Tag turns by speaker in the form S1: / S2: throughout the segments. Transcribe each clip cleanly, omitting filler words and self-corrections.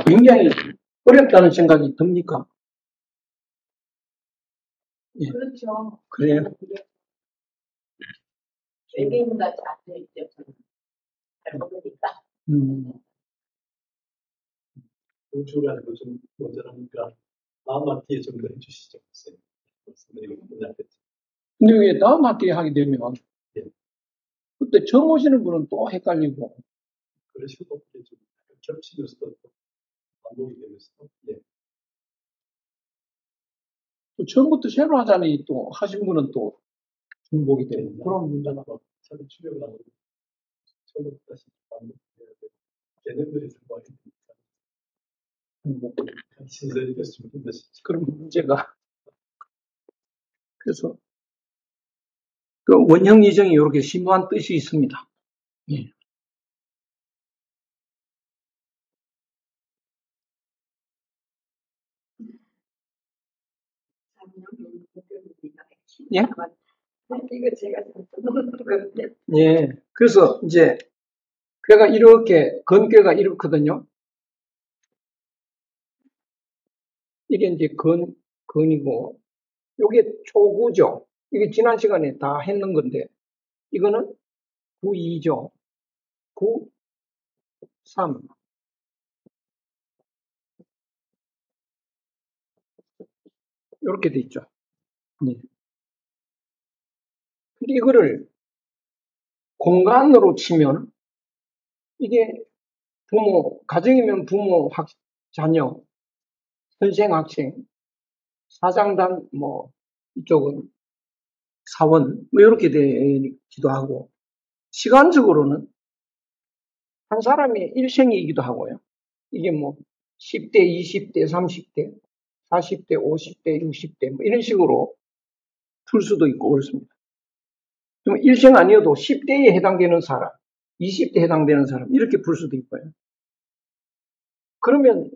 S1: 굉장히 어렵다는 생각이 듭니까? 예.
S2: 그렇죠.
S1: 그래요?
S2: 외계인같이 앉아있죠. 잘 모르니까.
S3: 우주라는 거 좀 모자라니까 다음 학기에 좀 더 해주시죠.
S1: 근데 왜 다음 학기에 하게 되면
S3: 예.
S1: 그때 처음 오시는 분은 또 헷갈리고
S3: 그러시고 좀 겹치면서도 반복이 되면서 예.
S1: 또 처음부터 새로 하자니 또 하신 분은 또 중복이 되고 그런 문제가
S3: 처음 출력을 하고 처음부터 다시 반복해야 되고 개념들이 많이
S1: 중복
S3: 신선이 됐으면 힘드시죠.
S1: 그런 문제가 그래서 그 원형 이정이 이렇게 심오한 뜻이 있습니다. 예. 예?
S2: 이거 제가 그런데.
S1: 예. 그래서 이제 꾀가 이렇게 건꾀가 이렇거든요. 이게 이제 건이고 이게 초구죠. 이게 지난 시간에 다 했는 건데 이거는 9, 2죠. 9, 3. 이렇게 돼 있죠. 네. 근데 이거를 공간으로 치면 이게 부모, 가정이면 부모, 자녀, 선생, 학생, 사장단, 뭐 이쪽은 사원, 뭐 이렇게 되기도 하고 시간적으로는 한 사람이 일생이기도 하고요. 이게 뭐 10대, 20대, 30대, 40대, 50대, 60대 뭐 이런 식으로 풀 수도 있고 그렇습니다. 좀 일생 아니어도 10대에 해당되는 사람, 20대에 해당되는 사람 이렇게 풀 수도 있고요. 그러면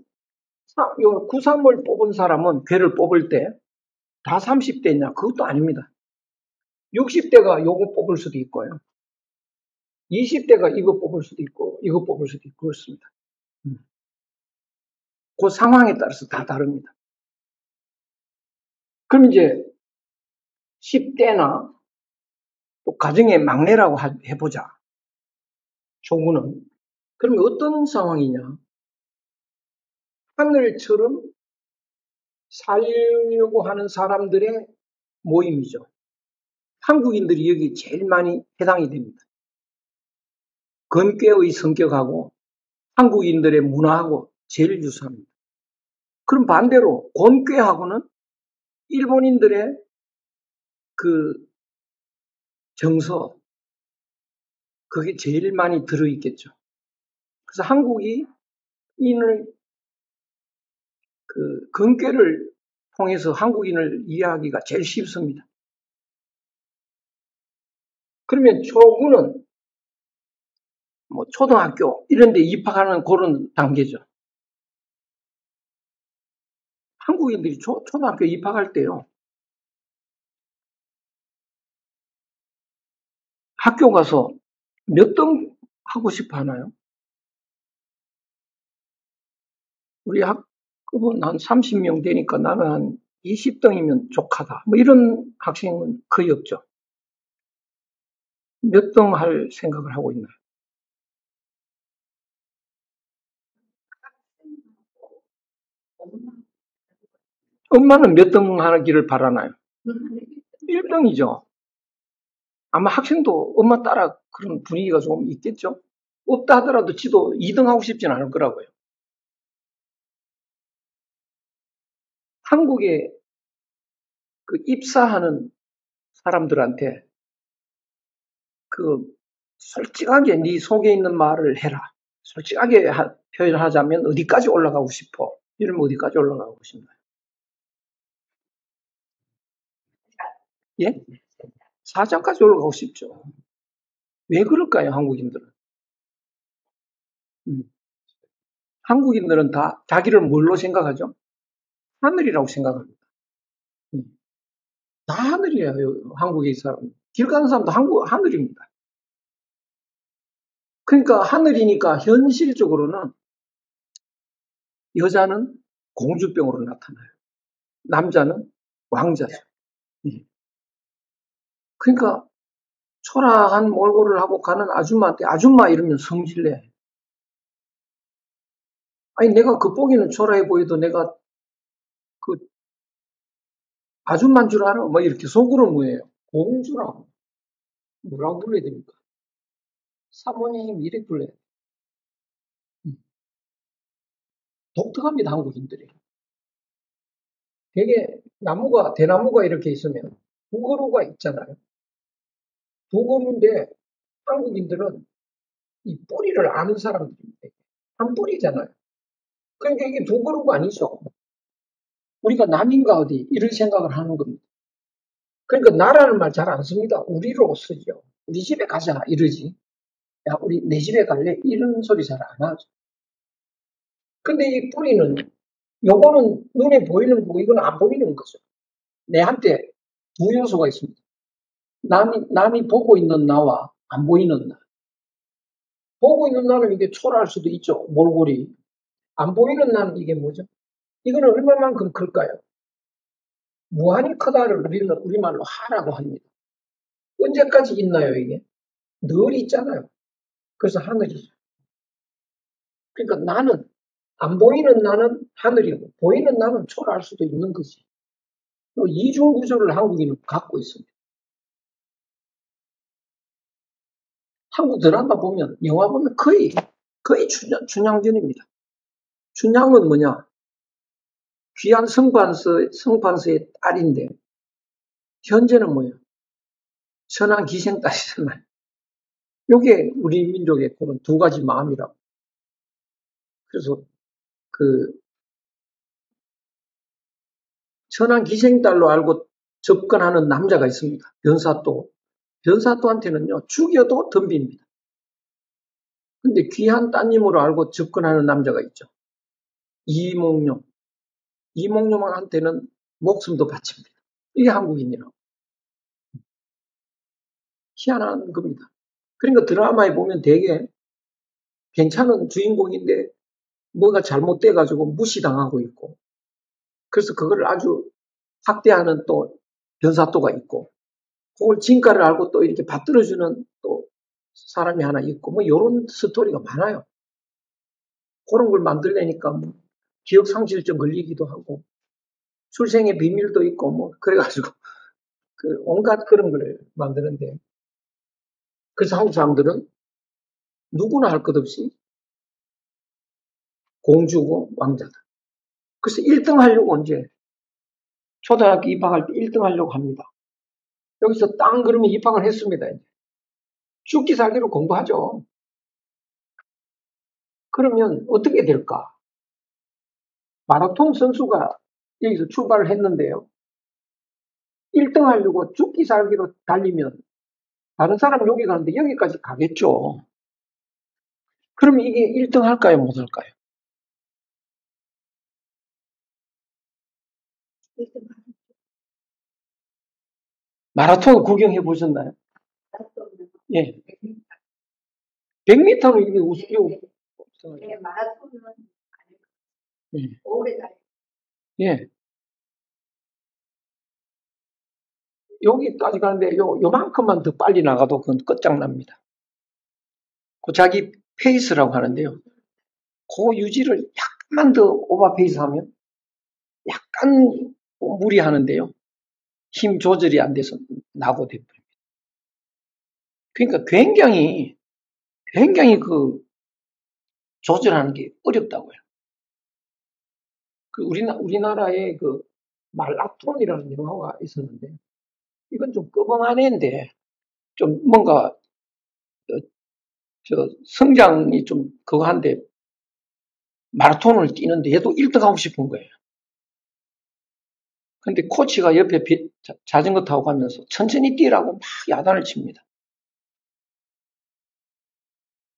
S1: 요 9.3을 뽑은 사람은 괴를 뽑을 때 다 30대냐? 그것도 아닙니다. 60대가 요거 뽑을 수도 있고요. 20대가 이거 뽑을 수도 있고 이거 뽑을 수도 있고 그렇습니다. 그 상황에 따라서 다 다릅니다. 그럼 이제 10대나 또 가정의 막내라고 해보자. 조구는. 그러면 어떤 상황이냐? 하늘처럼 살려고 하는 사람들의 모임이죠. 한국인들이 여기 제일 많이 해당이 됩니다. 건꾀의 성격하고 한국인들의 문화하고 제일 유사합니다. 그럼 반대로 곤꾀하고는 일본인들의 그 정서, 그게 제일 많이 들어있겠죠. 그래서 한국인을 그 건꾀를 통해서 한국인을 이해하기가 제일 쉽습니다. 그러면 초구는 뭐 초등학교 이런 데 입학하는 그런 단계죠. 한국인들이 초등학교 입학할 때요. 학교 가서 몇 등 하고 싶어 하나요? 우리 학급은 한 30명 되니까 나는 한 20등이면 족하다. 뭐 이런 학생은 거의 없죠. 몇 등 할 생각을 하고 있나요? 엄마는 몇 등 하기를 바라나요? 1등이죠. 아마 학생도 엄마 따라 그런 분위기가 좀 있겠죠. 없다 하더라도 지도 2등 하고 싶진 않을 거라고요. 한국에 그 입사하는 사람들한테 그 솔직하게 네 속에 있는 말을 해라. 솔직하게 표현하자면 어디까지 올라가고 싶어? 이러면 어디까지 올라가고 싶나요? 예? 4장까지 올라가고 싶죠. 왜 그럴까요, 한국인들은? 한국인들은 다 자기를 뭘로 생각하죠? 하늘이라고 생각합니다. 다 하늘이에요, 한국의 사람. 길 가는 사람도 하늘입니다. 그러니까 하늘이니까 현실적으로는 여자는 공주병으로 나타나요. 남자는 왕자죠. 예. 그러니까 초라한 몰골을 하고 가는 아줌마한테 아줌마 이러면 성질내. 아니 내가 겉보기는 초라해 보여도 내가 그 아줌마인 줄 알아? 뭐 이렇게 속으로 뭐예요? 공주라고. 뭐라고 불러야 됩니까? 사모님 이렇게 불러야 돼. 독특합니다, 한국인들이. 되게 대나무가 이렇게 있으면 두그루가 있잖아요. 두그루인데 한국인들은 이 뿌리를 아는 사람들인데 한 뿌리잖아요. 그러니까 이게 두그루가 아니죠. 우리가 남인가 어디 이런 생각을 하는 겁니다. 그러니까 나라는 말 잘 안 씁니다. 우리로 쓰죠. 우리 집에 가자 이러지. 야 우리 내 집에 갈래? 이런 소리 잘 안 하죠. 근데 이 뿌리는 요거는 눈에 보이는 거고 이건 안 보이는 거죠. 내한테 두 요소가 있습니다. 남이 보고 있는 나와 안 보이는 나. 보고 있는 나는 이게 초라할 수도 있죠. 몰골이. 안 보이는 나는 이게 뭐죠? 이거는 얼마만큼 클까요? 무한히 크다를 우리는 우리말로 하라고 합니다. 언제까지 있나요, 이게? 늘 있잖아요. 그래서 하늘이죠. 그러니까 나는, 안 보이는 나는 하늘이고, 보이는 나는 초라할 수도 있는 거지. 이중 구조를 한국인은 갖고 있습니다. 한국 드라마 보면, 영화 보면 거의 춘향전입니다. 춘향은 뭐냐? 귀한 성판서의 딸인데, 현재는 뭐예요? 천한 기생딸이잖아요. 요게 우리 민족의 그런 두 가지 마음이라고. 그래서 그 천한 기생딸로 알고 접근하는 남자가 있습니다. 변사또. 변사또한테는요, 죽여도 덤빕니다. 근데 귀한 따님으로 알고 접근하는 남자가 있죠. 이몽룡. 이몽룡한테는 목숨도 바칩니다. 이게 한국인이라고. 희한한 겁니다. 그러니까 드라마에 보면 되게 괜찮은 주인공인데 뭐가 잘못돼가지고 무시당하고 있고, 그래서 그거를 아주 학대하는 또 변사또가 있고, 그걸 진가를 알고 또 이렇게 받들어주는 또 사람이 하나 있고, 뭐 이런 스토리가 많아요. 그런 걸 만들려니까 뭐 기억상실증 걸리기도 하고, 출생의 비밀도 있고, 뭐 그래가지고 그 온갖 그런 걸 만드는데, 그래서 한국 사람들은 누구나 할 것 없이 공주고 왕자다. 그래서 1등 하려고 이제 초등학교 입학할 때 1등 하려고 합니다. 여기서 땅 그러면 입학을 했습니다. 이제. 죽기 살기로 공부하죠. 그러면 어떻게 될까? 마라톤 선수가 여기서 출발을 했는데요. 1등 하려고 죽기 살기로 달리면 다른 사람 여기 가는데 여기까지 가겠죠. 그러면 이게 1등 할까요? 못 할까요? 마라톤 구경해 보셨나요? 예. 100m는 이게 우스워.
S2: 마라톤은
S1: 예.
S2: 오래 달려.
S1: 예. 여기까지 가는데 요만큼만 더 빨리 나가도 그건 끝장납니다. 그 자기 페이스라고 하는데요. 그 유지를 약간만 더 오버페이스 하면 약간 무리하는데요. 힘 조절이 안 돼서 나고 돼버립니다. 그러니까 굉장히 그 조절하는 게 어렵다고요. 그 우리나라에 그 말라톤이라는 영화가 있었는데 이건 좀 꺼벙한 애인데 좀 뭔가 저 성장이 좀 그거 한데 마라톤을 뛰는데 얘도 1등 하고 싶은 거예요. 근데 코치가 옆에 자전거 타고 가면서 천천히 뛰라고 막 야단을 칩니다.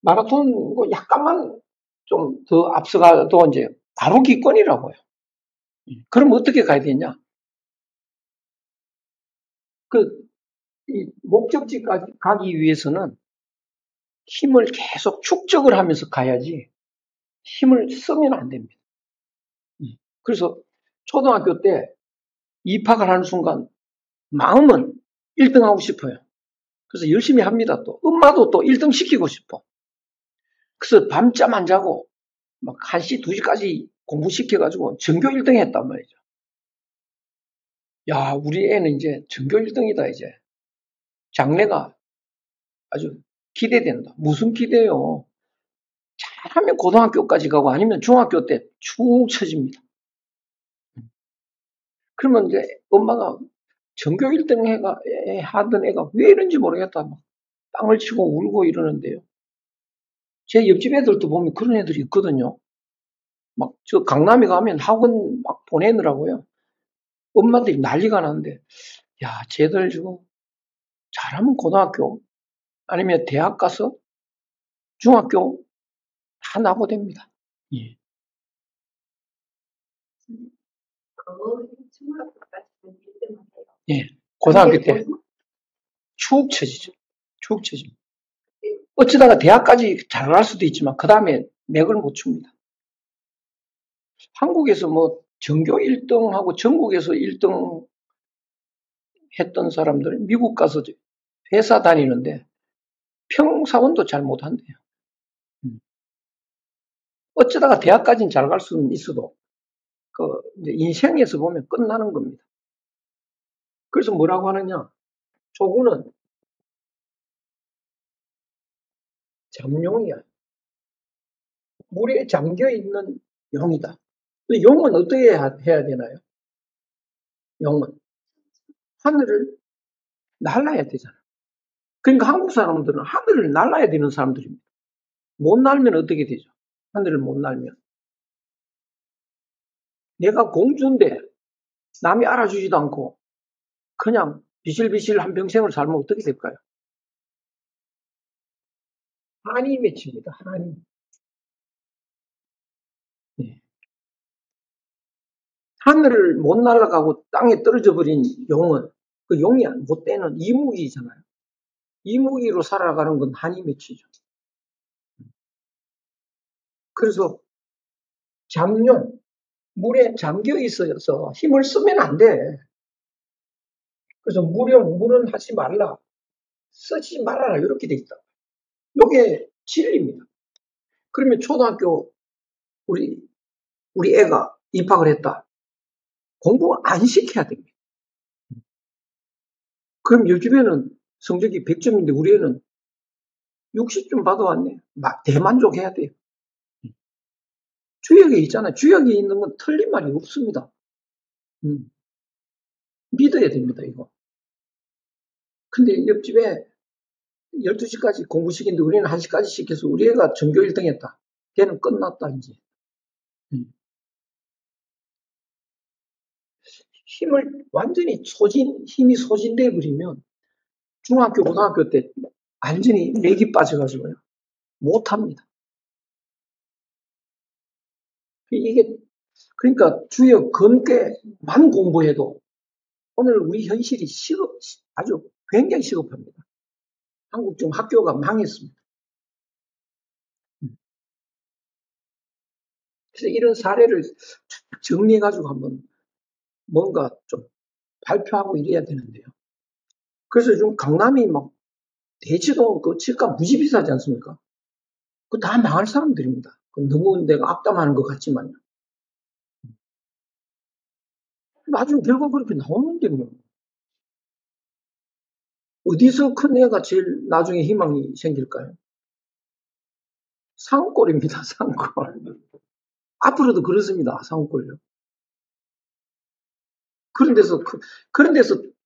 S1: 마라톤 뭐 약간만 좀 더 앞서가도 이제 바로 기권이라고요. 그럼 어떻게 가야 되냐? 이 목적지까지 가기 위해서는 힘을 계속 축적을 하면서 가야지 힘을 쓰면 안 됩니다. 그래서 초등학교 때 입학을 하는 순간 마음은 1등 하고 싶어요. 그래서 열심히 합니다. 또 엄마도 또 1등 시키고 싶어. 그래서 밤잠 안 자고 막 1시, 2시까지 공부시켜가지고 전교 1등 했단 말이죠. 야, 우리 애는 이제 전교 1등이다, 이제. 장래가 아주 기대된다. 무슨 기대요? 잘하면 고등학교까지 가고 아니면 중학교 때 쭉 쳐집니다. 그러면 이제 엄마가 전교 1등 하던 애가 왜 이런지 모르겠다. 막 땅을 치고 울고 이러는데요. 제 옆집 애들도 보면 그런 애들이 있거든요. 막 저 강남에 가면 학원 막 보내느라고요. 엄마들이 난리가 나는데, 야, 쟤들 지금 잘하면 고등학교 아니면 대학 가서 중학교 다 나고됩니다. 예.
S2: 거의 중학교까지는 1등을 해요.
S1: 예. 고등학교
S2: 근데
S1: 때 축 처지죠. 축 처집니다. 어쩌다가 대학까지 잘 갈 수도 있지만 그 다음에 맥을 못 춥니다. 한국에서 뭐 전교 1등하고 전국에서 1등 했던 사람들 미국 가서 회사 다니는데 평사원도 잘 못한대요. 어쩌다가 대학까지는 잘 갈 수는 있어도 그 이제 인생에서 보면 끝나는 겁니다. 그래서 뭐라고 하느냐? 조구는 잠룡이야. 물에 잠겨 있는 용이다. 용은 어떻게 해야 되나요? 용은 하늘을 날아야 되잖아. 그러니까 한국 사람들은 하늘을 날아야 되는 사람들입니다. 못 날면 어떻게 되죠? 하늘을 못 날면. 내가 공주인데 남이 알아주지도 않고 그냥 비실비실 한 평생을 살면 어떻게 될까요? 한이 맺힙니다. 한이. 예. 하늘을 못 날아가고 땅에 떨어져 버린 용은 그 용이 못 되는 이무기잖아요. 이무기로 살아가는 건 한이 맺히죠. 그래서 잠룡, 물에 잠겨 있어서 힘을 쓰면 안 돼. 그래서 물은 하지 말라. 쓰지 말아라. 이렇게 돼 있다. 요게 진리입니다. 그러면 초등학교 우리 애가 입학을 했다. 공부 안 시켜야 됩니다. 그럼 요즘에는 성적이 100점인데 우리 애는 60점 받아왔네. 대만족해야 돼요. 주역에 있잖아요. 주역에 있는 건 틀린 말이 없습니다. 믿어야 됩니다, 이거. 근데 옆집에 12시까지 공부시키는데 우리는 1시까지 시켜서 우리 애가 전교 1등 했다. 걔는 끝났다, 이제. 완전히 힘이 소진돼 버리면 중학교, 고등학교 때 완전히 맥이 빠져가지고요. 못합니다. 이게, 그러니까 주역 검게만 공부해도 오늘 우리 현실이 아주 굉장히 시급합니다. 한국 지금 학교가 망했습니다. 그래서 이런 사례를 정리해가지고 한번 뭔가 좀 발표하고 이래야 되는데요. 그래서 지금 강남이 막 대치동 그 집값 무지 비싸지 않습니까? 그 다 망할 사람들입니다. 너무 내가 악담하는 것 같지만요. 나중에 결과 그렇게 나오는데 뭐. 어디서 큰 애가 제일 나중에 희망이 생길까요? 상골입니다, 상골. 앞으로도 그렇습니다, 상골요. 그런 데서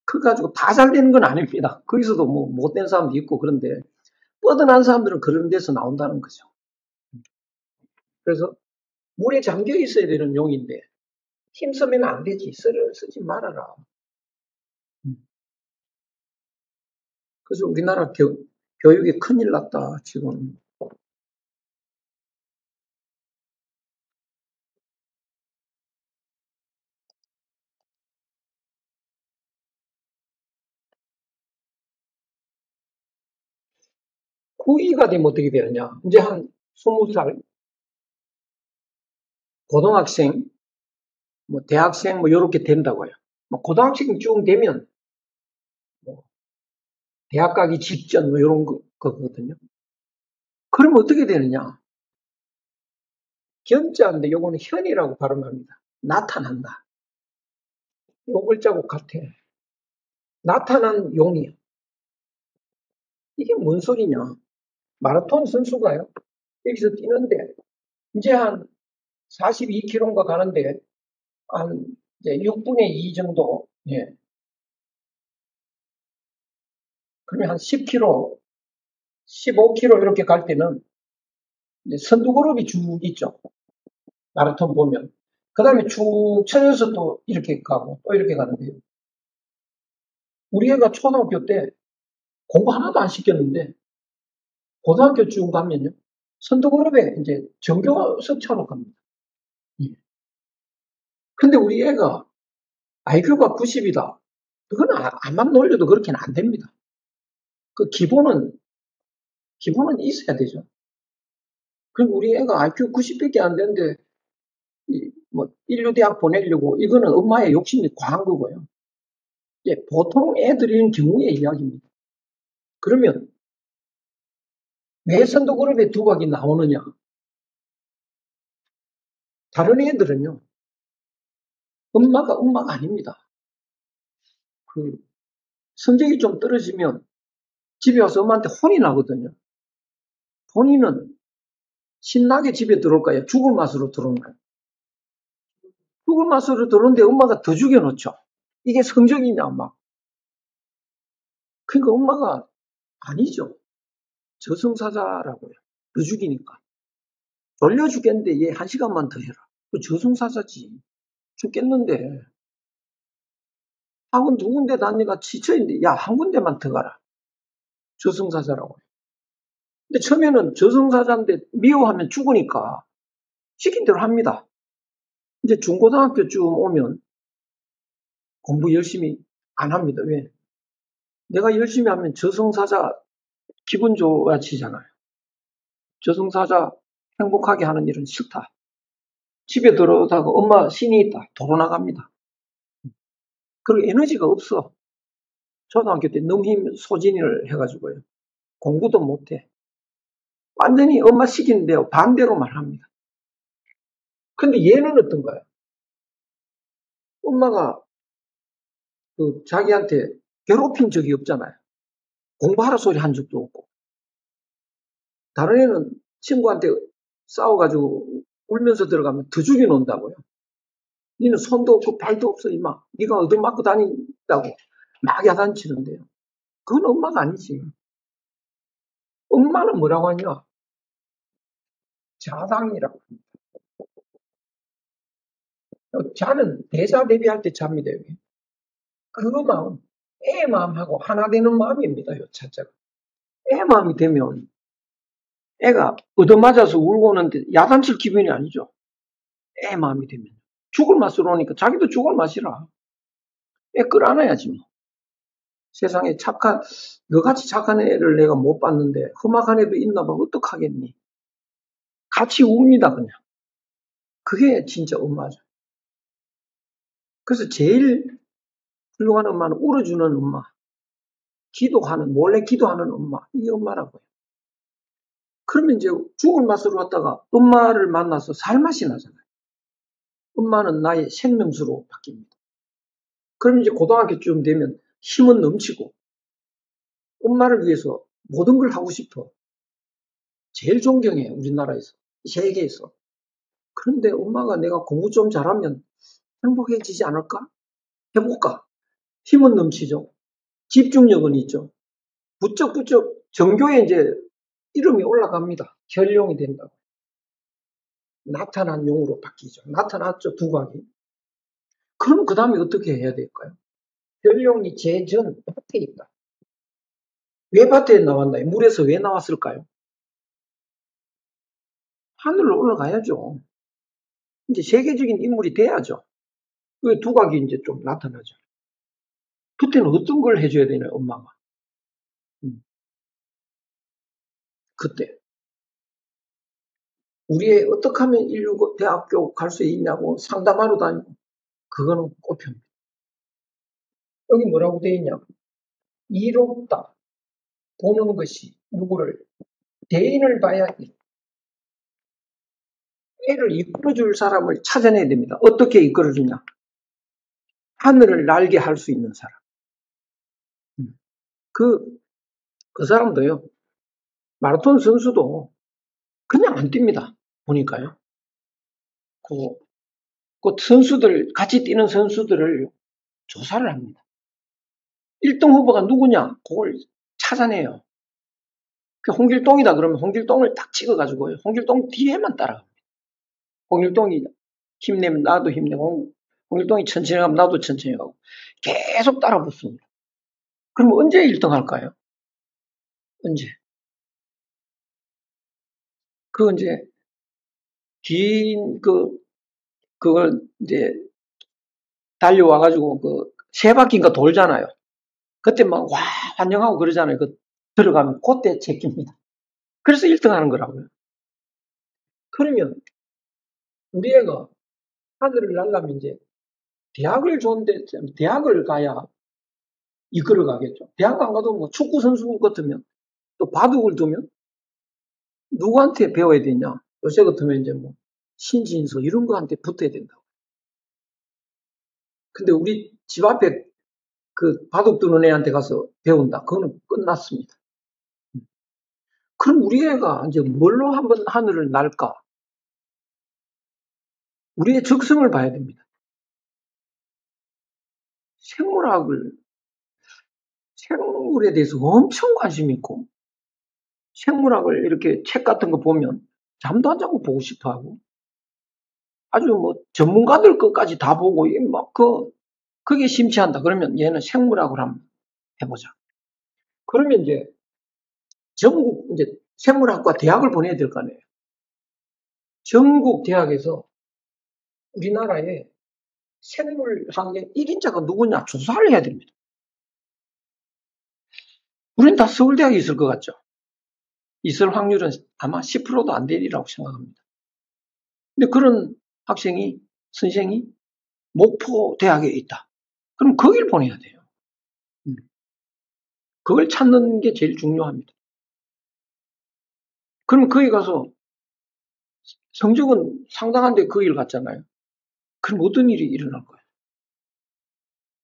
S1: 커가지고 다 잘 되는 건 아닙니다. 거기서도 뭐 못된 사람도 있고 그런데 뻗어난 사람들은 그런 데서 나온다는 거죠. 그래서 물에 잠겨 있어야 되는 용인데 힘쓰면 안 되지. 쓰지 말아라. 그래서 우리나라 교육이 큰일 났다, 지금. 고2가 되면 어떻게 되느냐. 이제 한 20살 고등학생 뭐 대학생 뭐 요렇게 된다고요. 뭐 고등학생 쭉 되면 뭐 대학 가기 직전 뭐 요런 거거든요. 그럼 어떻게 되느냐? 견자인데 요거는 현이라고 발음합니다. 나타난다. 요 글자고 같아. 나타난 용이요. 이게 뭔 소리냐? 마라톤 선수가요. 여기서 뛰는데 이제 한 42km인가 가는데 한 이제 6분의 2 정도, 예. 그러면 한 10km, 15km 이렇게 갈 때는 이제 선두 그룹이 쭉 있죠. 마라톤 보면. 그 다음에 쭉 쳐져서 또 이렇게 가고 또 이렇게 가는데요. 우리 애가 초등학교 때 공부 하나도 안 시켰는데 고등학교 쭉 가면요. 선두 그룹에 이제 전교석 차로 갑니다. 예. 근데 우리 애가 IQ가 90이다. 그건 암만 놀려도 그렇게는 안 됩니다. 그 기본은 있어야 되죠. 그리고 우리 애가 IQ 90밖에 안 되는데, 뭐, 인류대학 보내려고, 이거는 엄마의 욕심이 과한 거고요. 예, 보통 애들인 경우의 이야기입니다. 그러면, 왜 선도그룹에 두각이 나오느냐? 다른 애들은요, 엄마가 아닙니다. 그, 성적이 좀 떨어지면 집에 와서 엄마한테 혼이 나거든요. 본인은 신나게 집에 들어올까요? 죽을 맛으로 들어오나요? 죽을 맛으로 들어오는데 엄마가 더 죽여놓죠. 이게 성적이냐, 막. 그러니까 엄마가 아니죠. 저승사자라고요. 더 죽이니까. 졸려 죽겠는데 얘 1시간만 더 해라. 그 저승사자지. 죽겠는데. 학원 2군데 다니가 지쳐있는데 야, 한 군데만 더 가라. 저승사자라고요. 근데 처음에는 저승사자인데 미워하면 죽으니까 시킨 대로 합니다. 이제 중고등학교쯤 오면 공부 열심히 안 합니다. 왜? 내가 열심히 하면 저승사자 기분 좋아지잖아요. 저승사자 행복하게 하는 일은 싫다. 집에 들어오다가 엄마 신이 있다. 도로 나갑니다. 그리고 에너지가 없어. 초등학교 때 너무 소진을 해가지고요. 공부도 못해. 완전히 엄마 시키는데요. 반대로만 합니다. 근데 얘는 어떤가요? 엄마가 자기한테 괴롭힌 적이 없잖아요. 공부하라 소리 한 적도 없고. 다른 애는 친구한테 싸워가지고 울면서 들어가면 더 죽여놓는다고요. 니는 손도 없고 발도 없어 임마. 네가 얻어맞고 다닌다고 막 야단치는데요. 그건 엄마가 아니지. 엄마는 뭐라고 하냐? 자당이라고. 자는 대사 대비할 때 잡니다. 여기. 그 마음, 애 마음하고 하나 되는 마음입니다. 요 자자가. 애 마음이 되면 애가 얻어맞아서 울고 오는데 야단칠 기분이 아니죠. 애 마음이 되면. 죽을 맛으로 오니까 자기도 죽을 맛이라. 애 끌어안아야지 뭐. 세상에 너같이 착한 애를 내가 못 봤는데 험악한 애도 있나 봐. 어떡하겠니? 같이 웁니다 그냥. 그게 진짜 엄마죠. 그래서 제일 훌륭한 엄마는 울어주는 엄마. 몰래 기도하는 엄마. 이게 엄마라고요. 그러면 이제 죽을 맛으로 왔다가 엄마를 만나서 살 맛이 나잖아요. 엄마는 나의 생명수로 바뀝니다. 그럼 이제 고등학교쯤 되면 힘은 넘치고 엄마를 위해서 모든 걸 하고 싶어. 제일 존경해, 우리나라에서, 세계에서. 그런데 엄마가 내가 공부 좀 잘하면 행복해지지 않을까? 해볼까? 힘은 넘치죠. 집중력은 있죠. 부쩍부쩍 전교에 이제 이름이 올라갑니다. 현룡이 된다고. 나타난 용으로 바뀌죠. 나타났죠, 두각이. 그럼 그 다음에 어떻게 해야 될까요? 현룡이 제전 밭에 있다. 왜 밭에 나왔나요? 물에서 왜 나왔을까요? 하늘로 올라가야죠. 이제 세계적인 인물이 돼야죠. 그 두각이 이제 좀 나타나죠. 그때는 어떤 걸 해줘야 되나요, 엄마가? 그때. 우리 애 어떻게 하면 대학교 갈 수 있냐고 상담하러 다니고, 그거는 꼽힙니다. 여기 뭐라고 되어 있냐? 이롭다. 보는 것이 누구를? 대인을 봐야 애를 이끌어줄 사람을 찾아내야 됩니다. 어떻게 이끌어주냐? 하늘을 날게 할 수 있는 사람. 그 사람도요, 마라톤 선수도 그냥 안 뜁니다. 보니까요. 그 선수들, 같이 뛰는 선수들을 조사를 합니다. 1등 후보가 누구냐? 그걸 찾아내요. 그 홍길동이다 그러면 홍길동을 딱 찍어가지고 홍길동 뒤에만 따라갑니다. 홍길동이 힘내면 나도 힘내고, 홍길동이 천천히 가면 나도 천천히 가고, 계속 따라 붙습니다. 그럼 언제 1등 할까요? 언제? 이제, 그걸 이제, 달려와가지고, 세 바퀴인가 돌잖아요. 그때 막, 와, 환영하고 그러잖아요. 들어가면, 그때 제낍니다. 그래서 1등 하는 거라고요. 그러면, 우리 애가 하늘을 날려면 이제, 대학을 가야 이끌어 가겠죠. 대학 안 가도 뭐 축구 선수 같으면, 또 바둑을 두면, 누구한테 배워야 되냐? 요새 같으면 이제 뭐, 신진서 이런 거한테 붙어야 된다고. 근데 우리 집 앞에 바둑 두는 애한테 가서 배운다. 그거는 끝났습니다. 그럼 우리 애가 이제 뭘로 한번 하늘을 날까? 우리의 적성을 봐야 됩니다. 생물에 대해서 엄청 관심 있고, 생물학을 이렇게 책 같은 거 보면 잠도 안 자고 보고 싶어 하고, 아주 뭐 전문가들 것까지 다 보고, 그게 심취한다. 그러면 얘는 생물학을 한번 해보자. 그러면 이제 전국 이제 생물학과 대학을 보내야 될 거 아니에요. 전국 대학에서 우리나라에 생물학의 1인자가 누구냐 조사를 해야 됩니다. 우린 다 서울대학에 있을 것 같죠? 있을 확률은 아마 10%도 안 되리라고 생각합니다. 근데 그런 선생이 목포 대학에 있다. 그럼 거길 보내야 돼요. 그걸 찾는 게 제일 중요합니다. 그럼 거기 가서 성적은 상당한데 거길 갔잖아요. 그럼 어떤 일이 일어날 거예요?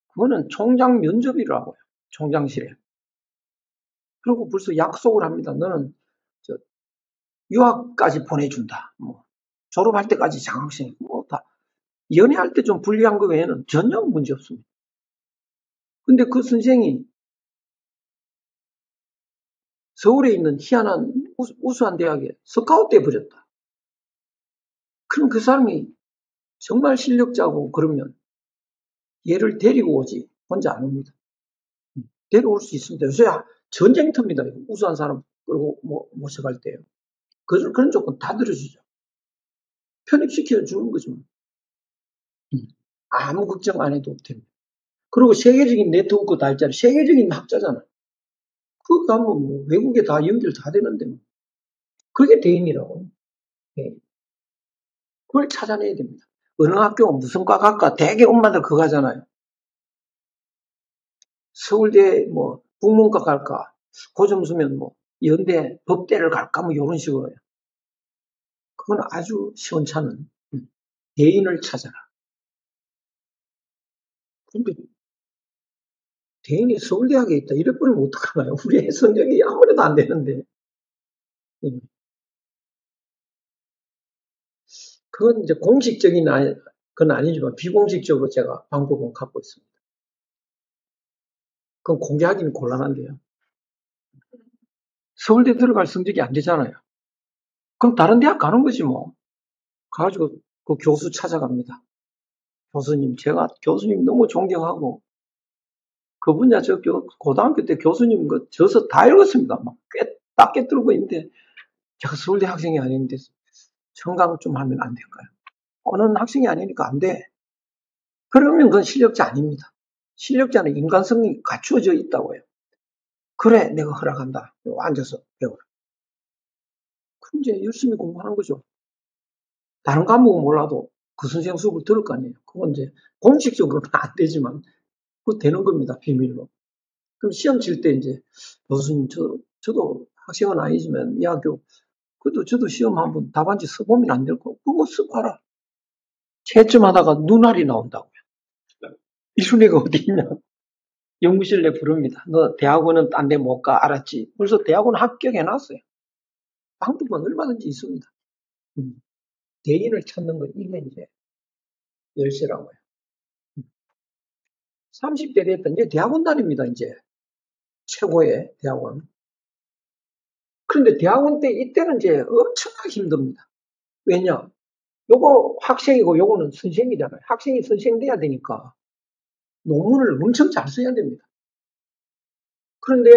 S1: 그거는 총장 면접이라고요. 총장실에. 그리고 벌써 약속을 합니다. 너는 유학까지 보내준다. 졸업할 때까지 장학생, 다. 연애할 때 좀 불리한 거 외에는 전혀 문제 없습니다. 근데 그 선생이 서울에 있는 희한한 우수한 대학에 스카우트 해버렸다. 그럼 그 사람이 정말 실력자고 그러면 얘를 데리고 오지 혼자 안 옵니다. 데려올 수 있습니다. 요새 전쟁터입니다. 우수한 사람 끌고 모셔갈 때요. 그런 조건 다 들어주죠. 편입시켜 주는 거죠. 아무 걱정 안 해도 됩니다. 그리고 세계적인 네트워크 다 있잖아요. 세계적인 학자잖아요. 그거 가면 외국에 다 연결 다 되는데 그게 대인이라고. 네. 그걸 찾아내야 됩니다. 어느 학교가 무슨 과 갈까? 대개 엄마들 그거 하잖아요. 서울대 국문과 갈까? 그 점수면 연대 법대를 갈까? 이런 식으로 해요. 그건 아주 시원찮은 대인을 찾아라. 근데 대인이 서울대학에 있다. 이래버리면 어떡하나요? 우리 성적이 아무래도 안 되는데. 그건 이제 공식적인 건 아니지만 비공식적으로 제가 방법은 갖고 있습니다. 그건 공개하기는 곤란한데요. 서울대 들어갈 성적이 안 되잖아요. 그럼 다른 대학 가는 거지 뭐. 가가지고 그 교수 찾아갑니다. 교수님, 제가 교수님 너무 존경하고 그분 고등학교 때 교수님 저서 다 읽었습니다. 딱 깨뚫고 있는데 제가 서울대 학생이 아닌데 청강 좀 하면 안 될까요? 어느 학생이 아니니까 안 돼. 그러면 그건 실력자 아닙니다. 실력자는 인간성이 갖추어져 있다고요. 그래, 내가 허락한다. 앉아서 배워라. 그럼 이제 열심히 공부하는 거죠. 다른 과목은 몰라도 그 선생 수업을 들을 거 아니에요. 그건 이제 공식적으로는 안 되지만, 그거 되는 겁니다. 비밀로. 그럼 시험 칠 때 이제, 교수님, 저도 학생은 아니지만, 이 학교, 그래도 저도 시험 한번 답안지 써보면 안 될까? 그거 써봐라. 채점 하다가 눈알이 나온다고요. 이런 애가 어디 있냐? 연구실 내 부릅니다. 너 대학원은 딴 데 못 가, 알았지? 벌써 대학원 합격해놨어요. 방법은 얼마든지 있습니다. 대인을 찾는 거, 이게 이제 열쇠라고요. 30대 됐다. 이제 대학원 다닙니다, 이제. 최고의 대학원. 그런데 대학원 때, 이때는 이제 엄청나게 힘듭니다. 왜냐? 요거 학생이고 요거는 선생이잖아요. 학생이 선생 돼야 되니까 논문을 엄청 잘 써야 됩니다. 그런데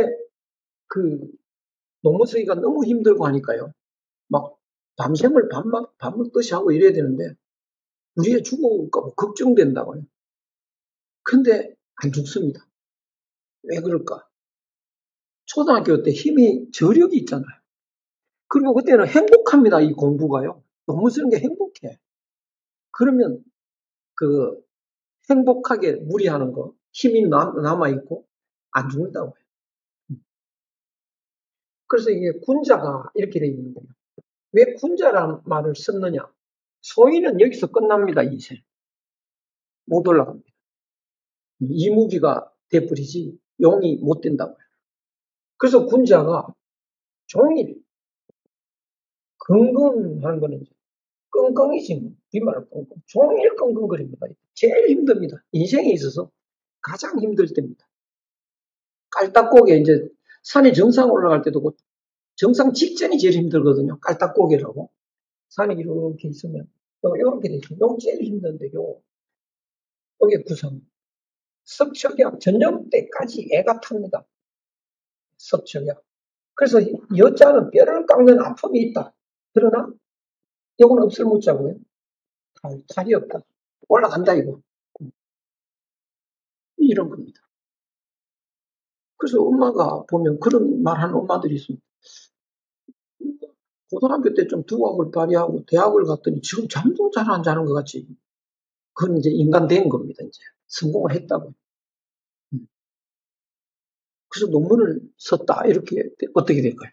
S1: 그 논문 쓰기가 너무 힘들고 하니까요. 막 밤샘을 밥 먹듯이 하고 이래야 되는데 우리 애 죽어갈까 봐 걱정된다고요. 근데 안 죽습니다. 왜 그럴까? 초등학교 때 힘이 저력이 있잖아요. 그리고 그때는 행복합니다. 이 공부가요. 논문 쓰는 게 행복해. 그러면 그 행복하게 무리하는 거, 힘이 남아있고 안 죽는다고요. 그래서 이게 군자가 이렇게 되어 있는 거예요. 왜 군자라는 말을 썼느냐? 소인은 여기서 끝납니다. 이제 못 올라갑니다. 이무기가 돼버리지 용이 못 된다고요. 그래서 군자가 종일 긍긍하는 거는 끙끙이지 뭐. 뒷말을 끙끙. 종일 끙끙거립니다. 제일 힘듭니다. 인생에 있어서 가장 힘들 때입니다. 깔딱고개 이제 산에 정상 올라갈 때도 그 정상 직전이 제일 힘들거든요. 깔딱고개라고. 산이 이렇게 있으면 요렇게 되죠. 요 제일 힘든데 요게 구성. 섭척약 전염 때까지 애가 탑니다. 섭척약. 그래서 여자는 뼈를 깎는 아픔이 있다. 그러나 이건 없을 묻자고요. 탈이 없다. 올라간다 이거. 이런 겁니다. 그래서 엄마가 보면 그런 말하는 엄마들이 있습니다. 고등학교 때 좀 두각을 발휘하고 대학을 갔더니 지금 잠도 잘 안 자는 것 같지. 그건 이제 인간 된 겁니다. 이제 성공을 했다고. 그래서 논문을 썼다. 이렇게 어떻게 될까요?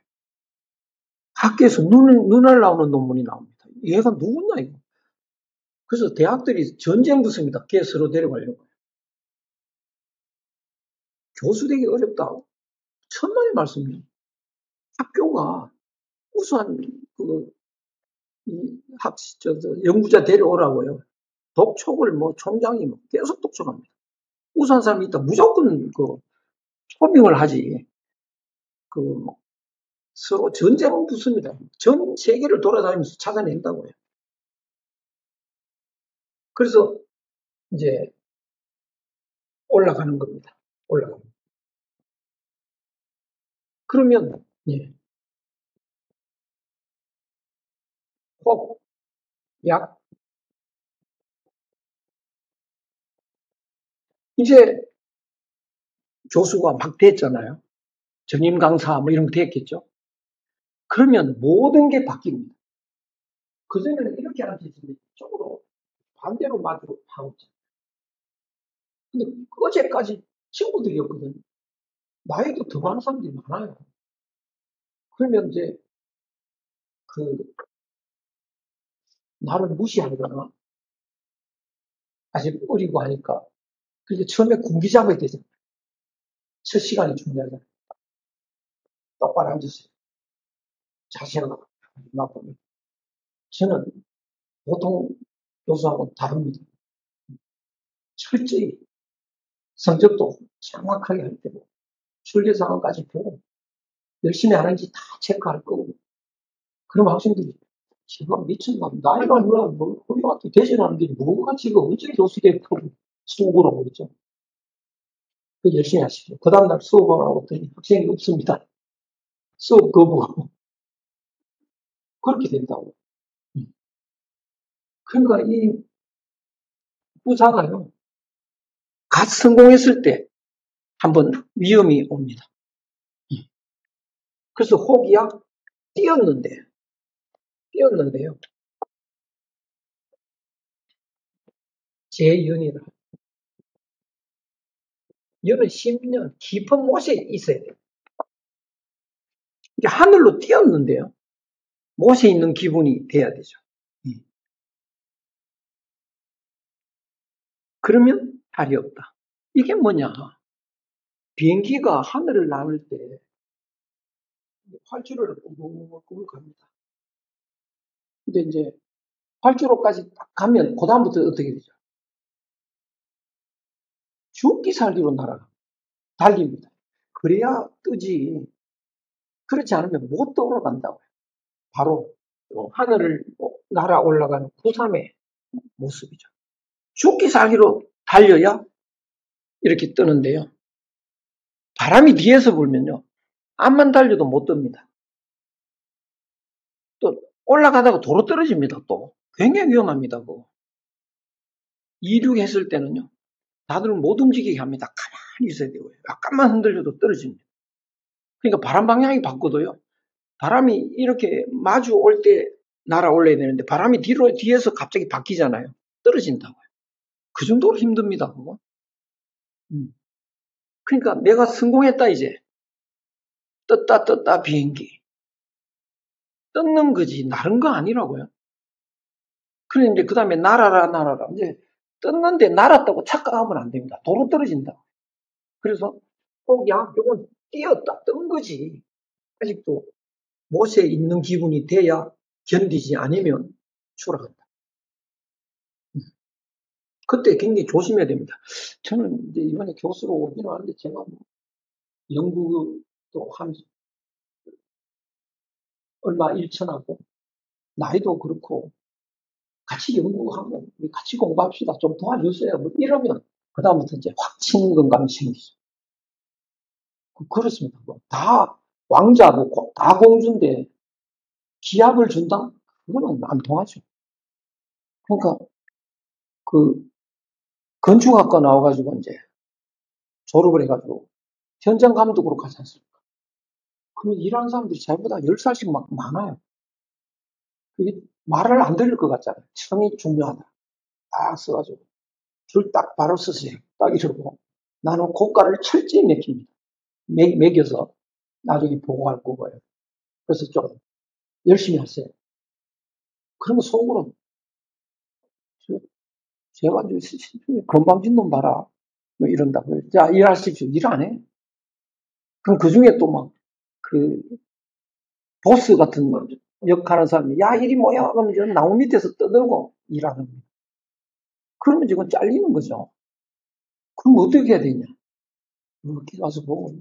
S1: 학교에서 눈알 나오는 논문이 나옵니다. 얘가 누구냐 이거. 그래서 대학들이 전쟁 붙습니다. 걔 서로 데려가려고. 교수 되기 어렵다. 천만의 말씀이에요. 학교가 우수한 연구자 데려오라고요. 독촉을 총장이 계속 독촉합니다. 우수한 사람이 있다. 무조건 초빙을 하지. 서로 전쟁은 붙습니다. 전 세계를 돌아다니면서 찾아낸다고요. 그래서 이제 올라가는 겁니다. 올라갑니다. 그러면 혹, 약 이제 교수가 막 됐잖아요. 전임 강사 이런 거 됐겠죠. 그러면 모든 게 바뀝니다. 그전에는 이렇게 앉아있는데 이쪽으로 반대로 맞으로 하고 있죠. 근데 어제까지 친구들이었거든요. 나이도 더 많은 사람들이 많아요. 그러면 이제 나를 무시하거나 아직 어리고 하니까 그러니까 처음에 군기 잡아야 되잖아요. 첫 시간이 중요하잖아요. 똑바로 앉으세요. 자세가 나쁘면. 저는 보통 교수하고는 다릅니다. 철저히 성적도 정확하게 할 때고 출제 상황까지 보고 열심히 하는지 다 체크할 거고 그럼 학생들이 지금 미쳤나 나이가 우리 같은 대신하는데 뭐가 지금 언제 교수 됐고 수업을 하고 있죠. 열심히 하십시오. 그 다음날 수업을 하고 더니 학생이 없습니다. 수업 거부. 그렇게 된다고. 그러니까 이 부사가요. 갓 성공했을 때 한번 위험이 옵니다. 그래서 혹이야 뛰었는데요. 제연이라. 연은 10년 깊은 못에 있어야 돼요. 이게 하늘로 뛰었는데요. 못에 있는 기분이 돼야 되죠. 그러면 달이 없다. 이게 뭐냐? 비행기가 하늘을 나를 때 활주로를 꿀꿀 갑니다. 근데 이제 활주로까지 딱 가면 그다음부터 어떻게 되죠? 죽기 살기로 날아가 달립니다. 그래야 뜨지. 그렇지 않으면 못 떠올라간다고요. 바로 하늘을 날아 올라가는 구3의 모습이죠. 죽기 살기로 달려야 이렇게 뜨는데요. 바람이 뒤에서 불면요. 암만 달려도 못 뜹니다. 또 올라가다가 도로 떨어집니다. 또 굉장히 위험합니다. 그거. 이륙했을 때는요. 다들 못 움직이게 합니다. 가만히 있어야 되고요. 약간만 흔들려도 떨어집니다. 그러니까 바람 방향이 바꿔도요. 바람이 이렇게 마주 올 때 날아올라야 되는데 바람이 뒤에서 갑자기 바뀌잖아요. 떨어진다고요. 그 정도로 힘듭니다. 그거. 그러니까 내가 성공했다 이제. 떴다 비행기. 떴는 거지 나른 거 아니라고요. 그런데 그 다음에 날아라. 이제 떴는데 날았다고 착각하면 안 됩니다. 도로 떨어진다. 그래서 이건 뛰었다 뜬 거지. 아직도 못에 있는 기분이 돼야 견디지 않으면 추락한다. 그때 굉장히 조심해야 됩니다. 저는 이제 이번에 교수로 오기는 하는데 제가 뭐 연구도 한 얼마 일천하고 나이도 그렇고 같이 연구하고 우리 같이 공부합시다. 좀 도와주세요. 뭐 이러면 그다음부터 이제 확 친근감이 생기죠. 그렇습니다. 다 왕자고 다 공주인데 기합을 준다? 그거는 안 통하죠. 그러니까 그 건축학과 나와가지고 이제 졸업을 해가지고 현장 감독으로 가지 않습니까? 그러면 일하는 사람들이 저보다 10살씩 막 많아요. 그게 말을 안 들을 것 같잖아요. 청이 중요하다. 딱 써가지고 줄 딱 바로 쓰세요. 딱 이러고 나는 고가를 철저히 매깁니다. 매겨서 나중에 보고할 거고요. 그래서 좀 열심히 하세요. 그러면 속으로 제가 건방진 놈 봐라. 뭐 이런다고요. 자, 일하십시오. 일 안 해. 그럼 그 중에 또 막 보스 같은 역하는 사람이 야, 일이 뭐야? 그러면 나무 밑에서 떠들고 일하는 거예요. 그러면 지금 잘리는 거죠. 그럼 어떻게 해야 되냐? 이렇게 가서 보고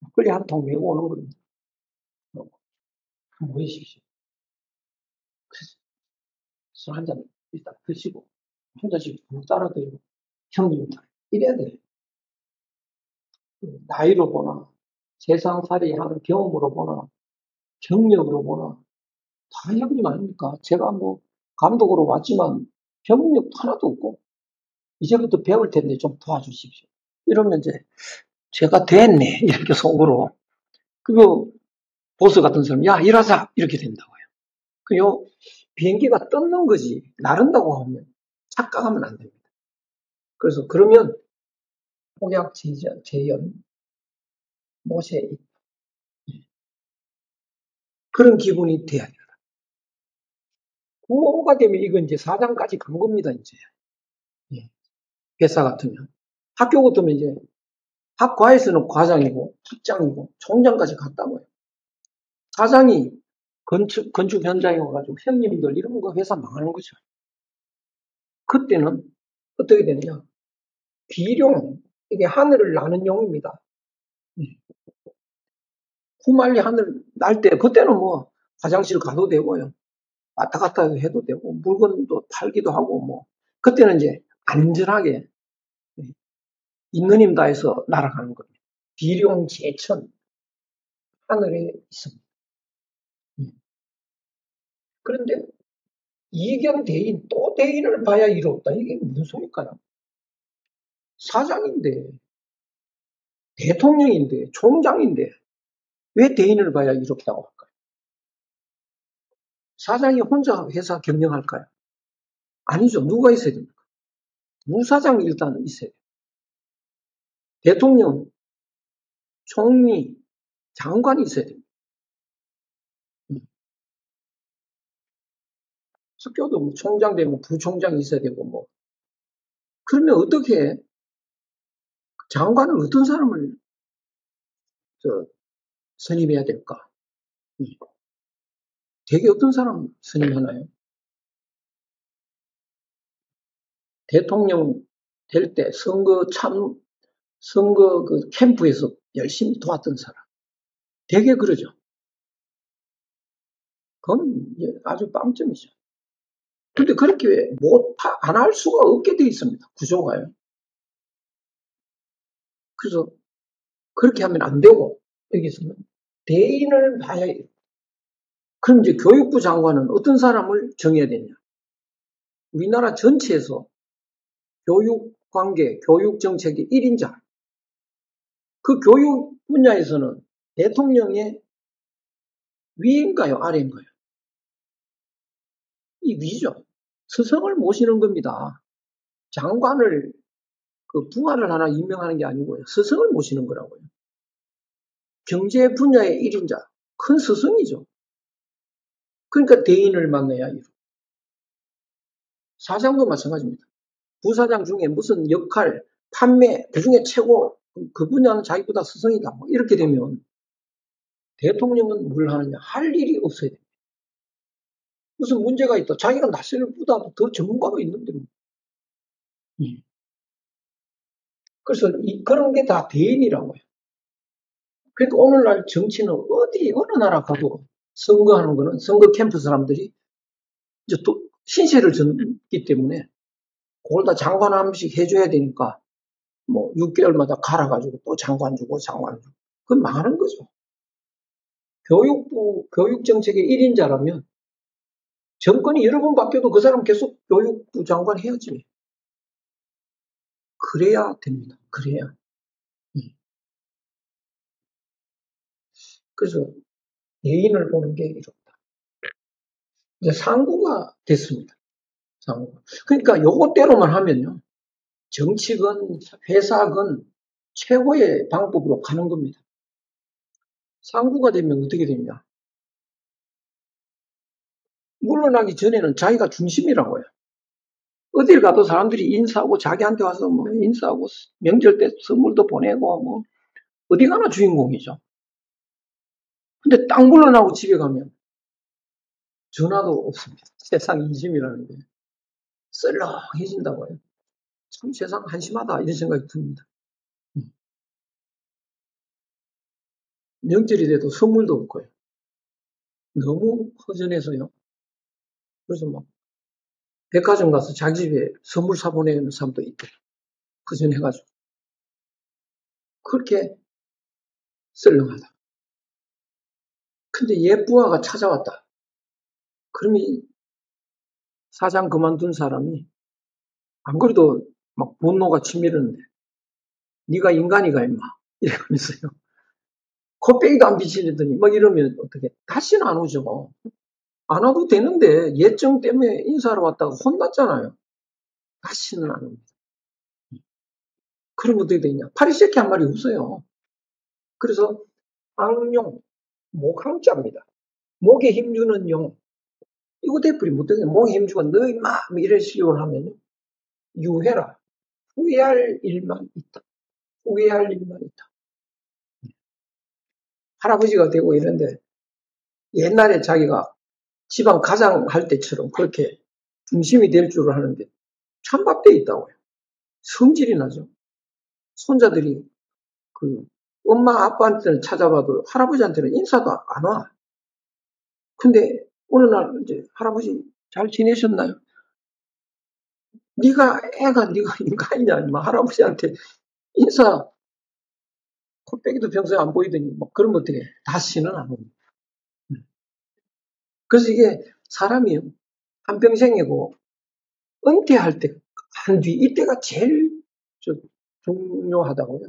S1: 막걸리 한 통 메고 오는 겁니다. 모이십시오. 그래서 술 한 잔 일단 드시고 한 잔씩 따라 드리고 형님 이래야 돼요. 나이로 보나 세상살이 하는 경험으로 보나 경력으로 보나 다 형님 아닙니까? 제가 뭐 감독으로 왔지만 경력도 하나도 없고 이제부터 배울 텐데 좀 도와주십시오. 이러면 이제 제가 됐네 이렇게 속으로 그리고 보스 같은 사람 야 일하자 이렇게 된다고요. 그요 비행기가 떴는 거지 나른다고 하면 착각하면 안 됩니다. 그래서 그러면 폭약 재연 못에 그런 기분이 돼야 돼요. 9호가 되면 이건 이제 사장까지 간 겁니다 이제. 회사 같으면 학교 같으면 이제 학과에서는 과장이고 학장이고 총장까지 갔다고요. 사장이 건축 현장에 와가지고 형님들 이런 거 회사 망하는 거죠. 그때는 어떻게 되느냐? 비룡 이게 하늘을 나는 용입니다. 후말리 하늘 날 때 그때는 뭐 화장실 가도 되고요. 왔다 갔다 해도 되고 물건도 팔기도 하고 뭐 그때는 이제 안전하게 있는 힘 다해서 날아가는 겁니다. 비룡 제천 하늘에 있습니다. 그런데 이견 대인 또 대인을 봐야 이롭다. 이게 무슨 소리일까요? 사장인데 대통령인데 총장인데 왜 대인을 봐야 이롭다고 할까요? 사장이 혼자 회사 경영할까요? 아니죠. 누가 있어야 됩니까? 부사장이 일단 있어야 돼요. 대통령, 총리, 장관이 있어야 됩니다. 학교도 뭐 총장 되면 부총장이 있어야 되고 뭐. 그러면 어떻게 해? 장관은 어떤 사람을 선임해야 될까? 되게 어떤 사람 선임하나요? 대통령 될 때 선거 그 캠프에서 열심히 도왔던 사람. 되게 그러죠. 그건 아주 빵점이죠. 근데 그렇게 안 할 수가 없게 돼 있습니다. 구조가요. 그래서 그렇게 하면 안 되고, 여기서는 대인을 봐야 해요. 그럼 이제 교육부 장관은 어떤 사람을 정해야 되냐? 우리나라 전체에서 교육 관계, 교육 정책의 1인자. 그 교육 분야에서는 대통령의 위인가요? 아래인가요? 이 위죠. 스승을 모시는 겁니다. 장관을 그 부하를 하나 임명하는 게 아니고요. 스승을 모시는 거라고요. 경제 분야의 1인자. 큰 스승이죠. 그러니까 대인을 만나야 해요. 사장도 마찬가지입니다. 부사장 중에 무슨 역할, 판매, 그 중에 최고, 그 분야는 자기보다 스승이다. 뭐 이렇게 되면 대통령은 뭘 하느냐? 할 일이 없어야 됩니다. 무슨 문제가 있다. 자기가 낯설보다 더 전문가가 있는데. 그래서 그런 게 다 대인이라고요. 그러니까 오늘날 정치는 어느 나라 가도 선거하는 거는 선거 캠프 사람들이 이제 또 신세를 졌기 때문에 그걸 다 장관 한 번씩 해줘야 되니까 뭐 6개월마다 갈아가지고 또 장관 주고. 그건 망하는 거죠. 교육부, 교육정책의 1인자라면 정권이 여러 번 바뀌어도 그 사람 계속 교육부 장관 해야지. 그래야 됩니다. 그래야. 그래서 예인을 보는 게 이렇다. 이제 상구가 됐습니다. 상구. 그러니까 요것대로만 하면요. 정치건 회사건 최고의 방법으로 가는 겁니다. 상구가 되면 어떻게 되냐. 물러나기 전에는 자기가 중심이라고요. 어딜 가도 사람들이 인사하고 자기한테 와서 뭐 인사하고 명절 때 선물도 보내고 뭐 어디 가나 주인공이죠. 근데 딱 물러나고 집에 가면 전화도 없습니다. 세상 인심이라는 게 썰렁해진다고요. 참 세상 한심하다 이런 생각이 듭니다. 명절이 돼도 선물도 없고요. 너무 허전해서요. 그래서 막 백화점 가서 자기 집에 선물 사보내는 사람도 있고 허전해가지고 그렇게 썰렁하다. 근데 예부하가 찾아왔다. 그러면 사장 그만둔 사람이 안 그래도 막 분노가 치밀었는데 네가 인간이가 임마 이러면서요. 코빼기도 안 비치더니 막 이러면 어떻게 다시는 안 오죠. 안 와도 되는데 예정 때문에 인사하러 왔다가 혼났잖아요. 다시는 안 옵니다. 그럼 어떻게 되냐. 파리새끼 한 마리 없어요. 그래서 악용, 목항자입니다. 목에 힘주는 용. 이거 돼버리면 어떻게 목에 힘주고 너 임마 이러시려고 하면 유해라. 후회할 일만 있다. 후회할 일만 있다. 할아버지가 되고 이런데 옛날에 자기가 집안 가장 할 때처럼 그렇게 중심이 될 줄 아는데 찬밥돼 있다고요. 성질이 나죠. 손자들이 그 엄마 아빠한테는 찾아봐도 할아버지한테는 인사도 안 와. 근데 어느 날 이제 할아버지 잘 지내셨나요? 네가 인간이냐? 할아버지한테 인사 코빼기도 평소에 안 보이더니 뭐 그러면 어떻게 다시는 안 옵니다. 그래서 이게 사람이 한평생이고 은퇴할 때 한 뒤 이때가 제일 중요하다고요.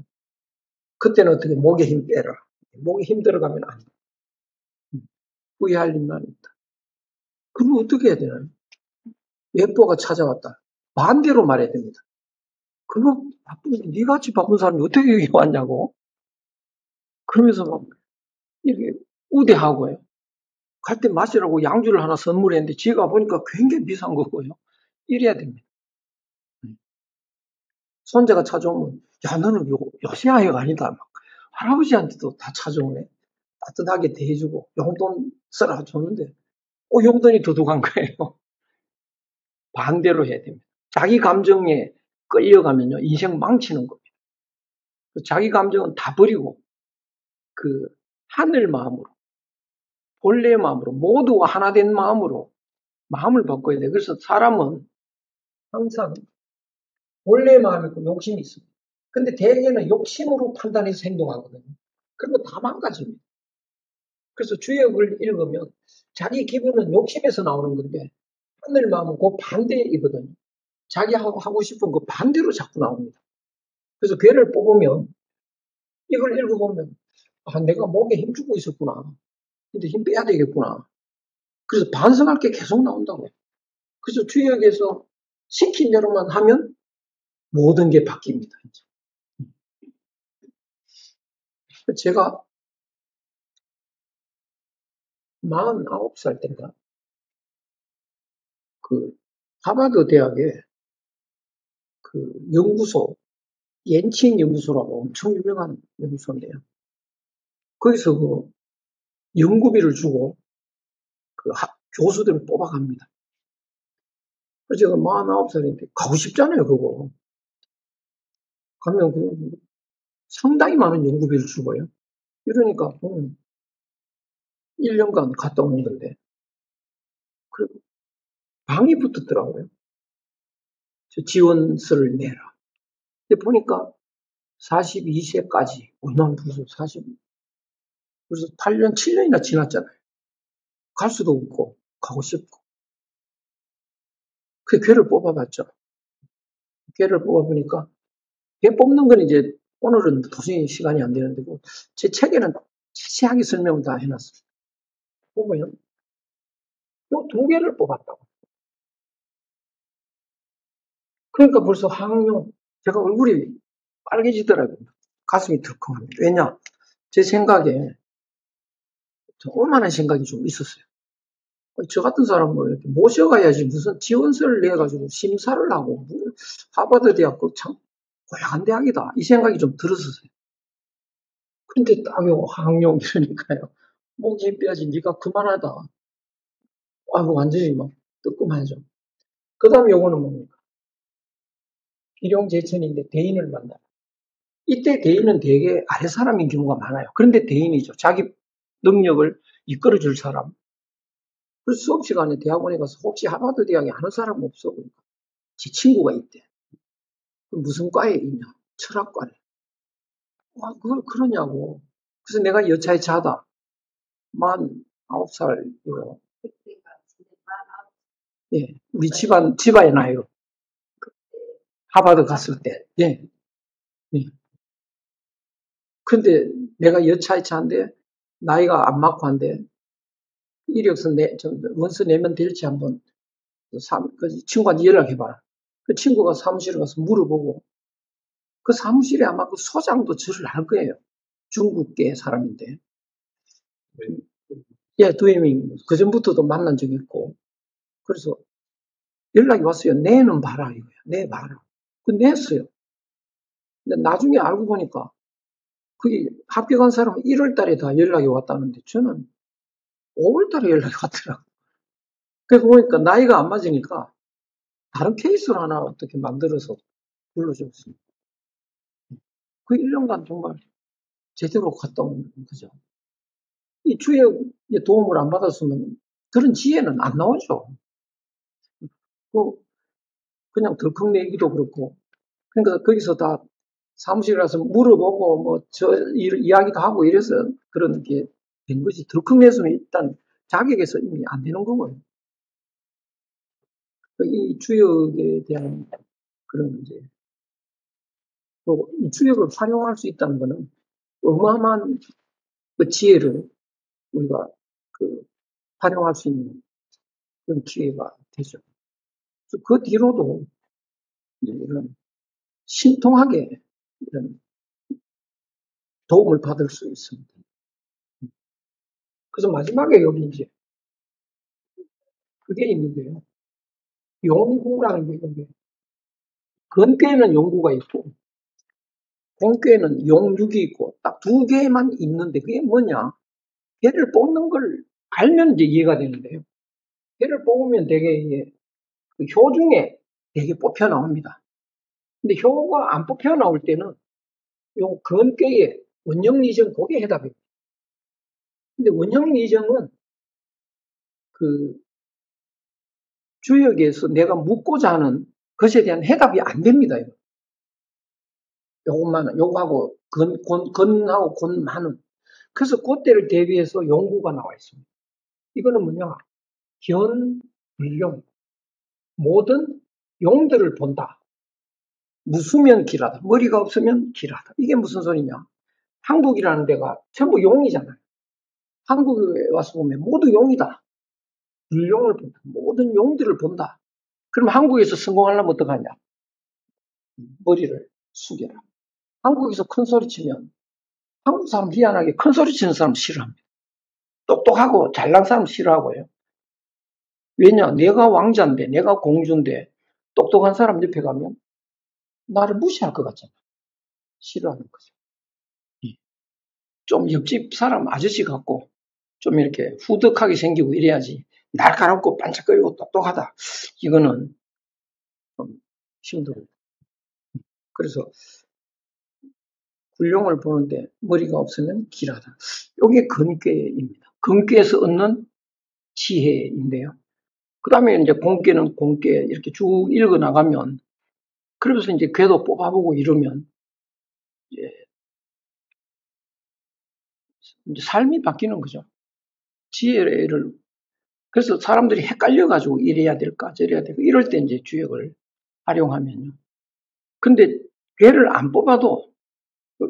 S1: 그때는 어떻게 목에 힘 빼라. 목에 힘 들어가면 안 돼. 후회할 일만 있다. 그럼 어떻게 해야 되나요? 예보가 찾아왔다. 반대로 말해야 됩니다. 그거 바쁜데 니같이 바쁜 사람이 어떻게 여기 왔냐고. 그러면서 막 이렇게 우대하고요. 갈 때 마시라고 양주를 하나 선물했는데 지가 보니까 굉장히 비싼 거고요. 이래야 됩니다. 손자가 찾아오면 야 너는 요시아이가 아니다. 막 할아버지한테도 다 찾아오네. 따뜻하게 대해주고 용돈 써라 줬는데 용돈이 두둑한 거예요. 반대로 해야 됩니다. 자기 감정에 끌려가면요 인생 망치는 겁니다. 자기 감정은 다 버리고 그 하늘 마음으로 본래의 마음으로 모두가 하나 된 마음으로 마음을 바꿔야 돼요. 그래서 사람은 항상 본래의 마음이 있고 욕심이 있습니다. 근데 대개는 욕심으로 판단해서 행동하거든요. 그러면 다 망가집니다. 그래서 주역을 읽으면 자기 기분은 욕심에서 나오는 건데 하늘 마음은 그 반대이거든요. 자기 하고 싶은 그 반대로 자꾸 나옵니다. 그래서 괴를 뽑으면 이걸 읽어보면 내가 몸에 힘주고 있었구나. 근데 힘 빼야 되겠구나. 그래서 반성할 게 계속 나온다고요. 그래서 주역에서 시킨 대로만 하면 모든 게 바뀝니다. 제가 49살 때인가 그 하버드 대학에 그 연구소 옌칭 연구소라고 엄청 유명한 연구소인데요. 거기서 그 연구비를 주고 그 교수들을 뽑아갑니다. 그래서 제가 49살인데 가고 싶잖아요, 그거. 가면 상당히 많은 연구비를 주고요. 이러니까 1년간 갔다 오는 건데 그리고 방이 붙었더라고요. 지원서를 내라. 근데 보니까 42세까지 난 벌써 8년, 7년이나 지났잖아요. 갈 수도 없고 가고 싶고. 그 걔를 뽑아봤죠. 걔를 뽑아보니까 걔 뽑는 건 이제 오늘은 도저히 시간이 안 되는데 제 책에는 자세하게 설명을 다 해놨어요. 보면 요 2개를 뽑았다고. 그러니까 벌써 항용 제가 얼굴이 빨개지더라고요. 가슴이 덜컹합니다. 왜냐? 제 생각에 오만한 생각이 좀 있었어요. 저 같은 사람을 이렇게 모셔가야지 무슨 지원서를 내가지고 심사를 하고 하버드 대학 참 고약한 대학이다 이 생각이 좀 들었었어요. 근데 딱 요 항용 이러니까요. 목이 빼야지 네가 그만하다. 완전히 막 뜨끔하죠. 그 다음 요거는 뭡니까? 일용재천인데 대인을 만나. 이때 대인은 되게 아래 사람인 경우가 많아요. 그런데 대인이죠. 자기 능력을 이끌어줄 사람. 그래서 수업 시간에 대학원에 가서 혹시 하버드 대학에 아는 사람 없어? 그러니까 제 친구가 있대. 무슨 과에 있냐? 철학과에. 그걸 그러냐고. 그래서 내가 여차에 자다. 49살이고. 예, 우리 집안의 나이로. 하버드 갔을 때. 예. 예. 근데 내가 여차에 차인데, 나이가 안 맞고 한데, 이력서 원서 내면 될지 한번, 그 친구한테 연락해봐라. 그 친구가 사무실에 가서 물어보고, 그 사무실에 아마 그 소장도 저를 알 거예요. 중국계 사람인데. 예, 두혜민. 그 전부터도 만난 적이 있고. 그래서 연락이 왔어요. 내는 봐라, 이거야. 내봐라. 냈어요. 근데 나중에 알고 보니까, 그게 합격한 사람은 1월 달에 다 연락이 왔다는데, 저는 5월 달에 연락이 왔더라고요. 그래서 보니까 나이가 안 맞으니까, 다른 케이스를 하나 어떻게 만들어서 불러줬습니다. 그 1년간 정말 제대로 갔다 온 거죠. 이 주역의 도움을 안 받았으면 그런 지혜는 안 나오죠. 그냥 덜컥 내기도 그렇고. 그러니까 거기서 다 사무실에 가서 물어보고 이야기도 하고 이래서 그런 게 된 거지. 덜컥 내서는 일단 자격에서 이미 안 되는 거고요. 이 주역에 대한 그런 문제. 또 이 주역을 활용할 수 있다는 거는 어마어마한 그 지혜를 우리가 활용할 수 있는 그런 기회가 되죠. 그 뒤로도 이제 이런 신통하게 이런 도움을 받을 수 있습니다. 그래서 마지막에 여기 이제 그게 있는데요. 용구라는 게 여기 건괴에는 용구가 있고 공괴에는 용육이 있고 딱 두 개만 있는데 그게 뭐냐? 개를 뽑는 걸 알면 이제 이해가 되는데요. 개를 뽑으면 되게 이게 그 효 중에 되게 뽑혀 나옵니다. 근데 효가 안 뽑혀 나올 때는 요 건괴의 원형 리정 그게 해답입니다. 근데 원형 리정은 그 주역에서 내가 묻고자 하는 것에 대한 해답이 안 됩니다. 이거. 요것만, 요거하고 건하고 건만은. 그래서 그때를 대비해서 용구가 나와 있습니다. 이거는 뭐냐? 견, 불용. 모든 용들을 본다. 무수면 길하다. 머리가 없으면 길하다. 이게 무슨 소리냐? 한국이라는 데가 전부 용이잖아요. 한국에 와서 보면 모두 용이다. 불용을 본다. 모든 용들을 본다. 그럼 한국에서 성공하려면 어떡하냐? 머리를 숙여라. 한국에서 큰 소리 치면 한국 사람 희한하게 큰 소리 치는 사람 싫어합니다. 똑똑하고 잘난 사람 싫어하고요. 왜냐? 내가 왕자인데, 내가 공주인데, 똑똑한 사람 옆에 가면 나를 무시할 것 같잖아. 싫어하는 거죠. 좀 옆집 사람 아저씨 같고, 좀 이렇게 후덕하게 생기고 이래야지. 날카롭고 반짝거리고 똑똑하다. 이거는 좀 힘들어요. 그래서 굴룡을 보는데 머리가 없으면 길하다. 이게 근괴입니다. 근괴에서 얻는 지혜인데요. 그 다음에 이제 공괴는 공괴 이렇게 쭉 읽어 나가면 그러면서 이제 궤도 뽑아보고 이러면 이제 삶이 바뀌는 거죠. 지혜를 그래서 사람들이 헷갈려가지고 이래야 될까 저래야 될까 이럴 때 이제 주역을 활용하면요. 근데 궤를 안 뽑아도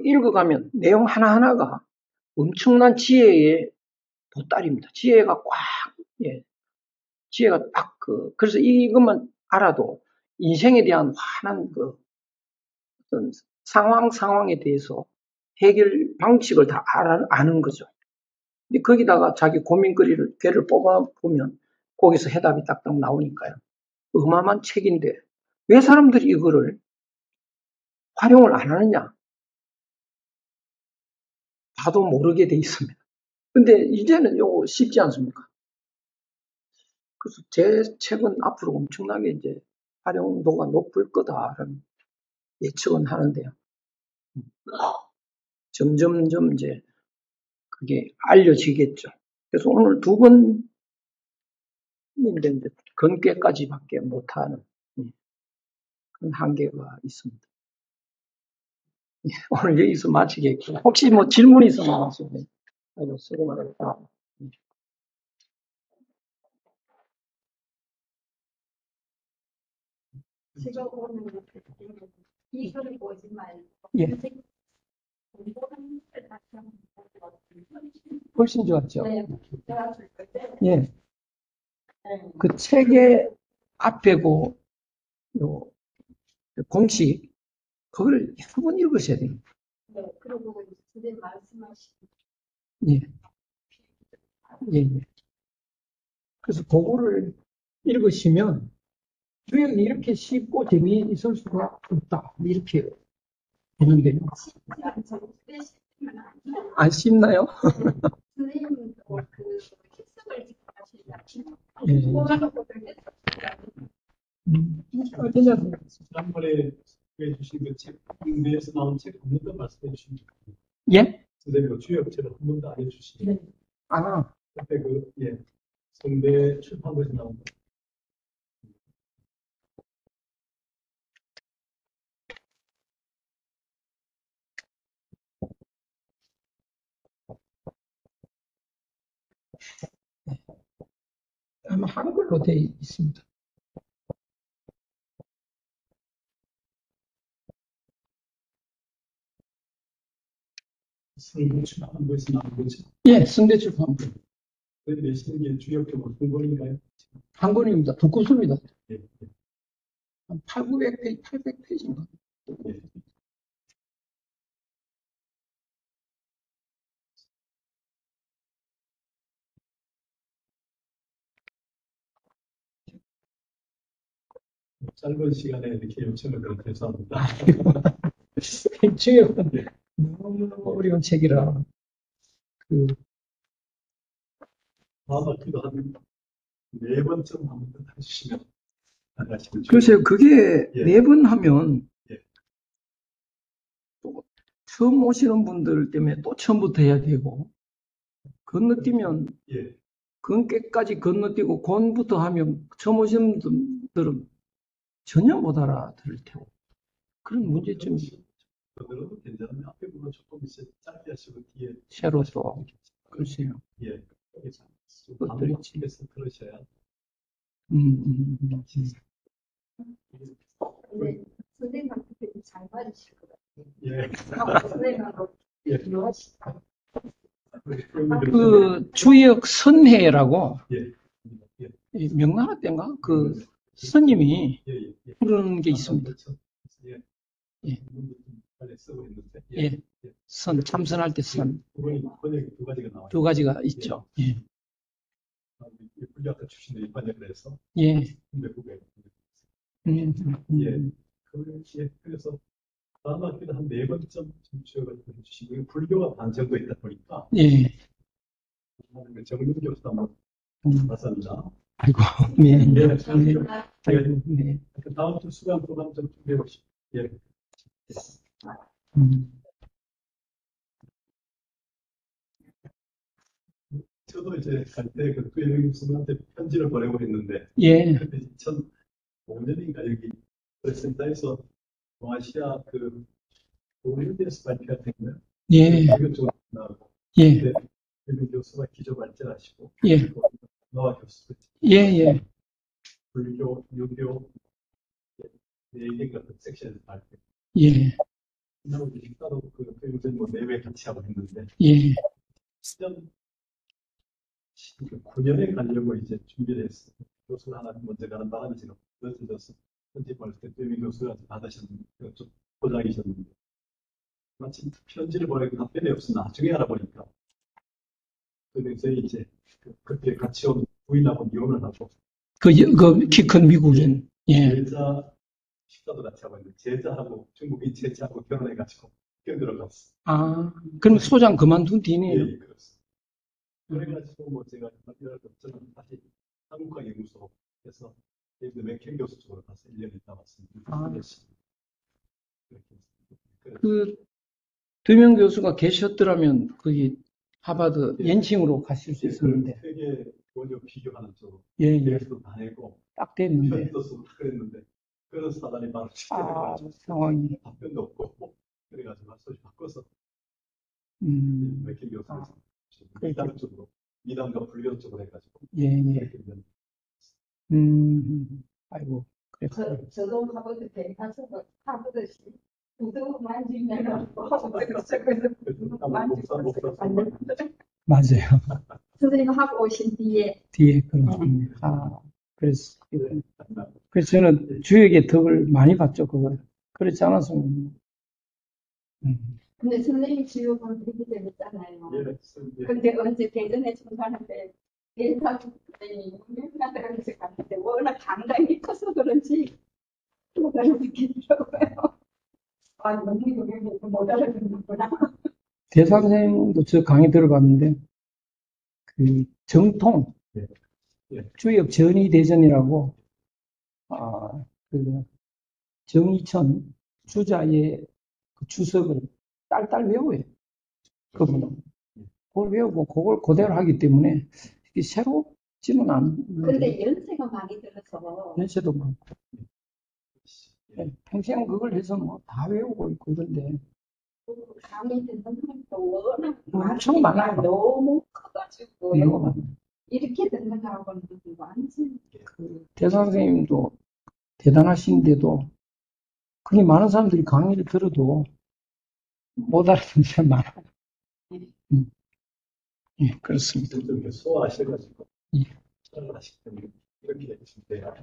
S1: 읽어가면 내용 하나하나가 엄청난 지혜의 보따리입니다. 지혜가 꽉, 예, 지혜가 딱 그래서 이것만 알아도 인생에 대한 환한 어떤 상황에 대해서 해결 방식을 다 아는 거죠. 근데 거기다가 자기 고민거리를 괴를 뽑아보면 거기서 해답이 딱딱 나오니까요. 어마어마한 책인데 왜 사람들이 이거를 활용을 안 하느냐? 봐도 모르게 돼 있습니다. 근데 이제는 요거 쉽지 않습니까? 그래서 제 책은 앞으로 엄청나게 이제 활용도가 높을 거다라는 예측은 하는데요. 점점점 이제 그게 알려지겠죠. 그래서 오늘 두 번인데 이제 건괴까지밖에 못하는 그런 한계가 있습니다. 오늘 여기서 마치겠고 혹시 뭐 질문 있으면 하세요. 아이고 수고 많았다.
S2: 제가 오늘 이거를 보지 말고
S1: 예,
S2: 공부하는 걸 다시 한번 보고
S1: 훨씬 좋았죠.
S2: 네, 제가 줄 때.
S1: 예,
S2: 네.
S1: 그 책의 앞에고 요 공식 그걸 여러 번 읽으셔야 됩니다.
S2: 네, 그리고 선생님 말씀하신
S1: 예, 예, 예. 그래서 그거를 읽으시면 주역이 이렇게 쉽고 재미있을 수가 없다. 이렇게 되는데요.
S2: 쉽지 않죠. 그때 쉽지만 않죠.
S1: 안 쉽나요?
S2: 선생님도 그 해석을 하시려고
S1: 예.
S2: 그거하고
S1: 어쩌냐.
S3: 지난번에 해주신 그 책, 인대에서 나온 책 한 번 더 말씀해 주시면 좋겠습니다.
S1: 예?
S3: 선생님 주역책을 한 번 더 알려주시면.
S2: 네.
S1: 아,
S3: 그때 성대 출판부에서 나온 거.
S1: 아마 한글로 되어 있습니다.
S3: 성대 출판부에서 나온 거죠.
S1: 예, 성대출판부.
S3: 내시는 게 주역적으로 한 권인가요?
S1: 한 권입니다. 두껍습니다.
S3: 예, 예.
S1: 한 800페이지인가?
S3: 예. 짧은 시간에 이렇게 요청을 그렇게 해서 합니다.
S1: 주역은
S3: 예.
S1: 너무 어려운 책이라. 그,
S3: 다음 학기도 한 4번쯤 한번 해주시면 나가시면
S1: 글쎄요, 그게
S3: 예.
S1: 4번 하면
S3: 예.
S1: 또 처음 오시는 분들 때문에 또 처음부터 해야 되고, 건너뛰면,
S3: 예.
S1: 건깨까지 건너뛰고, 곤부터 하면 처음 오시는 분들은 전혀 못 알아들을 테고. 그런 문제점이
S3: 그들은 괜찮은데 앞에 부분 조금 이제 짧게 하시고 뒤에
S1: 새로 또, 글쎄요.
S3: 예. 여기서
S1: 그것들이 있지.
S3: 반복해서 들으셔야
S1: 음.
S2: 근데 선생님한테 되게 잘 맞으실 것 같아요.
S3: 예.
S2: 선생님하고
S3: 예.
S2: 대화하시다.
S1: 그 주역 선회라고
S3: 예. 예.
S1: 이 명나라 때인가 그 스님이
S3: 예. 예. 예.
S1: 부르는 게 있습니다.
S3: 예.
S1: 예.
S3: 빨리 쓰고 있는데.
S1: 예. 선 참선할 때 선 두
S3: 번역이 2가지가 나와요.
S1: 가지가 있죠. 예.
S3: 불교학과 출신들이 번역을 해서
S1: 예.
S3: 1900.
S1: 예.
S3: 그래서 다음 학기도 한 4번쯤 주역을 해주시고 불교가 반 정도 있다 보니까
S1: 예.
S3: 정윤 교수도 한번 봤습니다.
S1: 아이고. 네.
S3: 예.
S1: 아이고. 네.
S3: 다음 주 수강 program 좀 준비해 보시죠. 예. 저도 이제 갈 때 그 투영 교수님한테 편지를 보내고 했는데
S1: 예.
S3: 그때 2005년인가 여기 프레센터에서 동아시아 그 오리엔테스 발표할 때인가요?
S1: 예.
S3: 불교 쪽으로 나오고
S1: 예.
S3: 그때 유명 교수가 기조 발전하시고
S1: 예.
S3: 노아 교수
S1: 예. 예.
S3: 불교, 유교 네 개 같은 섹션에서 발표.
S1: 예.
S3: 그다음에 이제 따로 그 교육생 뭐 4회 같이 하고 했는데
S1: 예.
S3: 9년에 가려고 이제 준비를 했어요. 교수를 하나 먼저 가는 바람에 지금 늦어져서 편집할 때 유명 교수가 받으셨는데 좀 고장이셨는데 마침 편지를 보내고 답변이 없어 나중에 알아보니까 그 선생이 이제 그때 같이 온 부인하고 이혼을 하고
S1: 그 키 큰 미국인. 예.
S3: 제자 식사도 같이 하고 있는데 제자하고 중국인 제자하고 결혼해가지고 껴들어갔어.
S1: 아, 그럼 소장 그만둔
S3: 예,
S1: 뒤네요.
S3: 예, 그렇습니다. 그래가지고 뭐 제가 저는 다시 한국과 연구소에서 맥켈 교수 쪽으로 가서 1년 있다 왔습니다.
S1: 아.
S3: 그렇게
S1: 그 두명 교수가 계셨더라면 거기 하버드
S3: 예.
S1: 연칭으로 가실 수 있었는데.
S3: 세계 원료 비교하는 쪽으로
S1: 예, 예.
S3: 대회도 다 내고
S1: 딱 됐는데.
S3: 편도 쓰고 다 그랬는데 그런 사단이 바로
S1: 아,
S3: 시켜가지고
S1: 상황이.
S3: 답변도 없고 그래가지고 소식 바꿔서 맥켈 교수에서 미담 쪽으로 미담과 불교 쪽으로 해가지고
S1: 예, 예.
S3: 그렇게 된
S1: 아이고, 그랬어요.
S2: 저도 하버드 대 가서 하버드시 구두 만지면
S1: 맞아요.
S2: 선생님 하고 오신 뒤에
S1: 뒤에 그런. 그래서 저는 주역의 덕을 많이 봤죠, 그걸. 그렇지 않았으면.
S2: 근데 선생님 지옥은 되게 재밌잖아요.
S3: 예.
S2: 근데 언제 대전에 출산하는데 예사 선생님이 유명하다면서 갔는데 워낙 강당이 커서 그런지 못 알아듣겠더라고요. 아, 너무 유명해서 못 알아듣는구나.
S1: 대사선생님도 저 강의 들어봤는데, 그 정통,
S3: 예.
S1: 주역 전의대전이라고, 그 정의천 주자의 그 주석을 딸딸 외워요. 그분은. 그걸 외우고 그걸 그대로 하기 때문에 이게 새롭지는 않은.
S2: 근데 연세가 많이 들어서
S1: 연세도 많고. 평생 그걸 해서 뭐 다 외우고 있고 이런데.
S2: 강의 듣는 사람도 워낙
S1: 엄청 많아요.
S2: 너무 커가지고
S1: 너무 많아요.
S2: 이렇게 듣는 거하고는 완전
S1: 그 대사 선생님도 대단하신데도 그리 많은 사람들이 강의를 들어도 못 알아듣는 사람 많아요. 예, 그렇습니다.
S3: 좀 소화하셔가지고
S1: 예.
S3: 하시기 때문에 이렇게 해주시면 돼요.